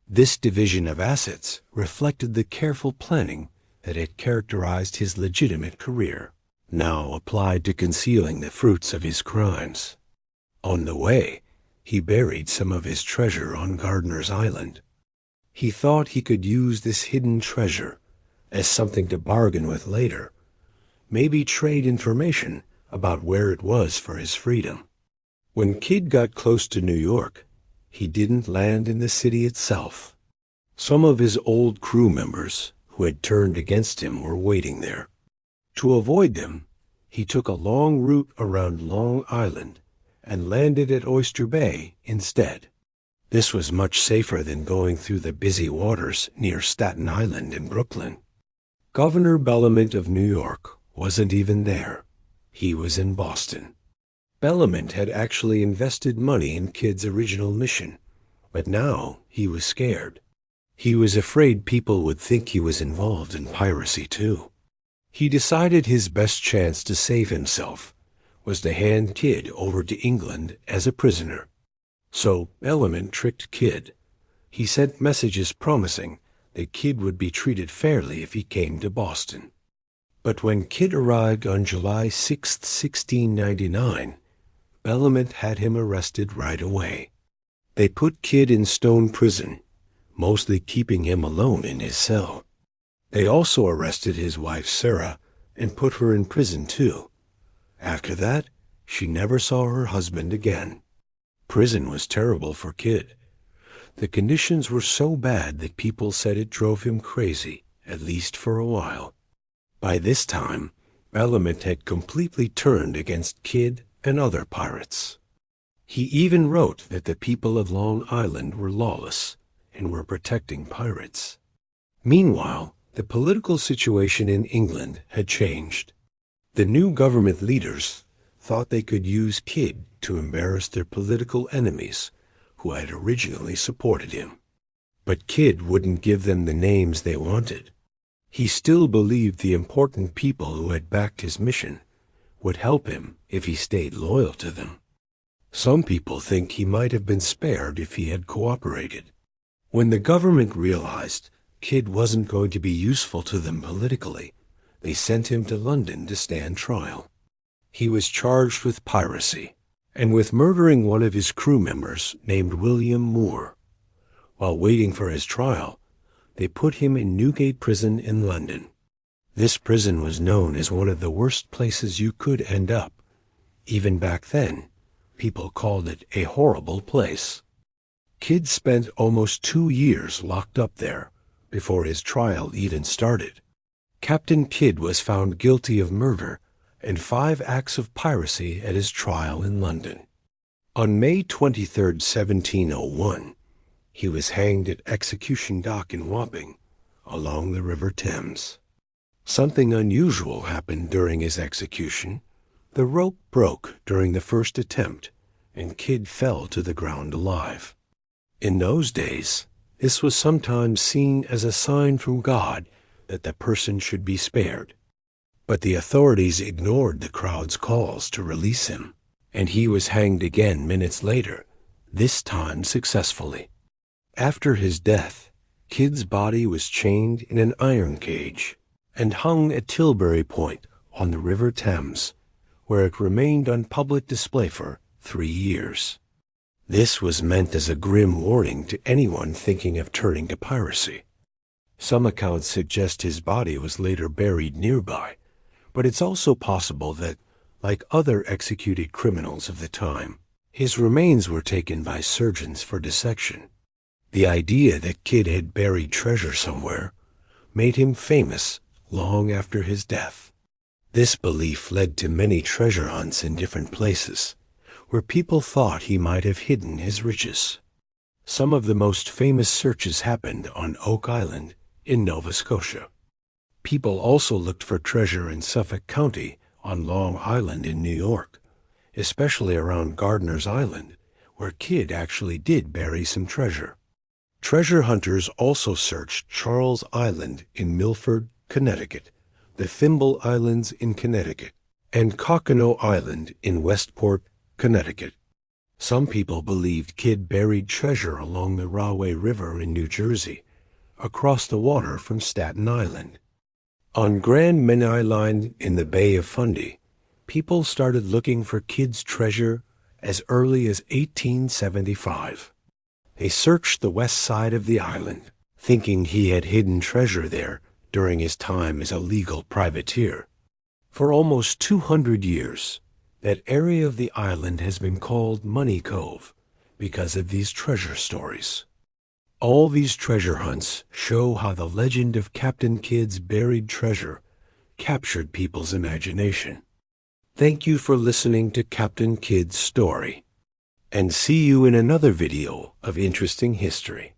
This division of assets reflected the careful planning that had characterized his legitimate career, now applied to concealing the fruits of his crimes. On the way, he buried some of his treasure on Gardiner's Island. He thought he could use this hidden treasure as something to bargain with later, maybe trade information about where it was for his freedom. When Kidd got close to New York, he didn't land in the city itself. Some of his old crew members who had turned against him were waiting there. To avoid them, he took a long route around Long Island and landed at Oyster Bay instead. This was much safer than going through the busy waters near Staten Island and Brooklyn. Governor Bellamont of New York wasn't even there. He was in Boston. Bellamont had actually invested money in Kidd's original mission, but now he was scared. He was afraid people would think he was involved in piracy too. He decided his best chance to save himself was to hand Kidd over to England as a prisoner. So Bellamont tricked Kidd. He sent messages promising that Kidd would be treated fairly if he came to Boston. But when Kidd arrived on July 6, 1699, Bellamont had him arrested right away. They put Kidd in Stone Prison, mostly keeping him alone in his cell. They also arrested his wife Sarah and put her in prison too. After that, she never saw her husband again. Prison was terrible for Kidd. The conditions were so bad that people said it drove him crazy, at least for a while. By this time, Bellamont had completely turned against Kidd and other pirates. He even wrote that the people of Long Island were lawless and were protecting pirates. Meanwhile, the political situation in England had changed. The new government leaders thought they could use Kidd to embarrass their political enemies who had originally supported him. But Kidd wouldn't give them the names they wanted. He still believed the important people who had backed his mission would help him if he stayed loyal to them. Some people think he might have been spared if he had cooperated. When the government realized Kidd wasn't going to be useful to them politically, they sent him to London to stand trial. He was charged with piracy and with murdering one of his crew members named William Moore. While waiting for his trial, they put him in Newgate Prison in London. This prison was known as one of the worst places you could end up. Even back then, people called it a horrible place. Kidd spent almost 2 years locked up there before his trial even started. Captain Kidd was found guilty of murder and 5 acts of piracy at his trial in London. On May 23, 1701, he was hanged at Execution Dock in Wapping, along the River Thames. Something unusual happened during his execution. The rope broke during the first attempt, and Kidd fell to the ground alive. In those days, this was sometimes seen as a sign from God that the person should be spared. But the authorities ignored the crowd's calls to release him, and he was hanged again minutes later, this time successfully. After his death, Kidd's body was chained in an iron cage and hung at Tilbury Point on the River Thames, where it remained on public display for 3 years. This was meant as a grim warning to anyone thinking of turning to piracy. Some accounts suggest his body was later buried nearby, but it's also possible that, like other executed criminals of the time, his remains were taken by surgeons for dissection. The idea that Kidd had buried treasure somewhere made him famous long after his death. This belief led to many treasure hunts in different places, where people thought he might have hidden his riches. Some of the most famous searches happened on Oak Island in Nova Scotia. People also looked for treasure in Suffolk County on Long Island in New York, especially around Gardiner's Island, where Kidd actually did bury some treasure. Treasure hunters also searched Charles Island in Milford, Connecticut, the Thimble Islands in Connecticut, and Cockenoe Island in Westport, Connecticut. Some people believed Kidd buried treasure along the Rahway River in New Jersey, across the water from Staten Island. On Grand Menai Line in the Bay of Fundy, people started looking for Kidd's treasure as early as 1875. They searched the west side of the island, thinking he had hidden treasure there during his time as a legal privateer. For almost 200 years, that area of the island has been called Money Cove because of these treasure stories. All these treasure hunts show how the legend of Captain Kidd's buried treasure captured people's imagination. Thank you for listening to Captain Kidd's story, and see you in another video of interesting history.